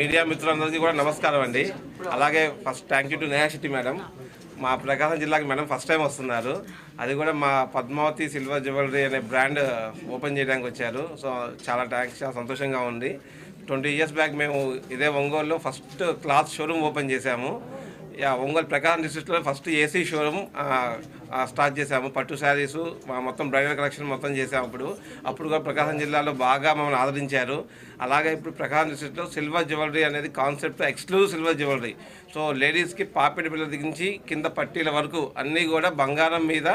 Media మిత్రులందరికీ కూడా నమస్కారం అండి. అలాగే first thank you to Neha Shetty madam. మా ప్రకాశం జిల్లాకి మేడం ఫస్ట్ టైం వస్తున్నారు. అది కూడా మా పద్మావతి సిల్వర్ జ్యువెలరీ అనే బ్రాండ్ ఓపెన్ చేయడానికి వచ్చారు. సో చాలా థ్యాంక్స్, చాలా సంతోషంగా ఉంది. 20 years బ్యాక్ మేము ఇదే ఒంగోలులో ఫస్ట్ క్లాత్ షోరూమ్ ఓపెన్ చేశాము. ఒంగోలు ప్రకాశం డిస్ట్రిక్ట్లో ఫస్ట్ ఏసీ షోరూమ్ స్టార్ట్ చేసాము. పట్టు శారీసు మొత్తం బ్రైడల్ కలెక్షన్ మొత్తం చేసాము. అప్పుడు కూడా ప్రకాశం జిల్లాలో బాగా మమ్మల్ని ఆదరించారు. అలాగే ఇప్పుడు ప్రకాశం డిస్ట్రిక్ట్లో సిల్వర్ జ్యువెలరీ అనేది concept exclusive silver jewellery. So లేడీస్కి పాపిడి బిళ్ళ దిగించి కింద పట్టీల వరకు అన్నీ కూడా బంగారం మీద,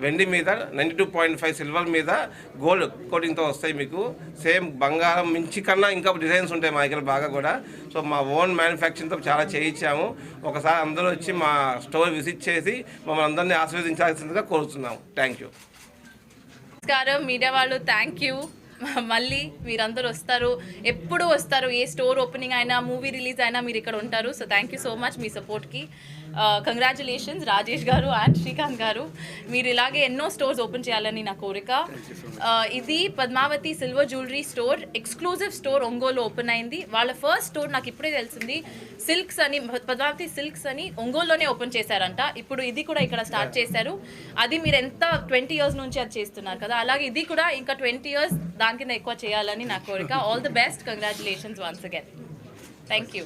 వెండి మీద 92.5 సిల్వర్ మీద గోల్డ్ కోటింగ్తో వస్తాయి. మీకు సేమ్ బంగారం మించి కన్నా ఇంకా డిజైన్స్ ఉంటాయి మా దగ్గర బాగా కూడా. సో మా ఓన్ మ్యానుఫ్యాక్చరింగ్తో చాలా చేయించాము. ఒకసారి అందరూ వచ్చి మా స్టోర్ విజిట్ చేసి మమ్మల్ని అందరినీ ఆశీర్వదించాల్సిందిగా కోరుతున్నాము. Thank you. నమస్కారం మీడియా వాళ్ళు, థ్యాంక్ యూ. మళ్ళీ మీరందరూ వస్తారు, ఎప్పుడు వస్తారు. ఏ స్టోర్ ఓపెనింగ్ అయినా, మూవీ రిలీజ్ అయినా మీరు ఇక్కడ ఉంటారు. So thank you so much మీ సపోర్ట్కి. కంగ్రాచులేషన్స్ రాజేష్ గారు అండ్ శ్రీకాంత్ గారు. మీరు ఇలాగే ఎన్నో స్టోర్స్ ఓపెన్ చేయాలని నా కోరిక. ఇది Padmavathi silver jewellery store, exclusive store Ongole open అయింది. వాళ్ళ ఫస్ట్ స్టోర్ నాకు ఇప్పుడే తెలిసింది, సిల్క్స్ అని, పద్మావతి సిల్క్స్ అని ఒంగోలులోనే ఓపెన్ చేశారంట. ఇప్పుడు ఇది కూడా ఇక్కడ స్టార్ట్ చేశారు. అది మీరు ఎంత 20 years నుంచి అది చేస్తున్నారు కదా, అలాగే ఇది కూడా ఇంకా 20 years దాని కింద ఎక్కువ చేయాలని నా కోరిక. All the best, congratulations once again. Thank you.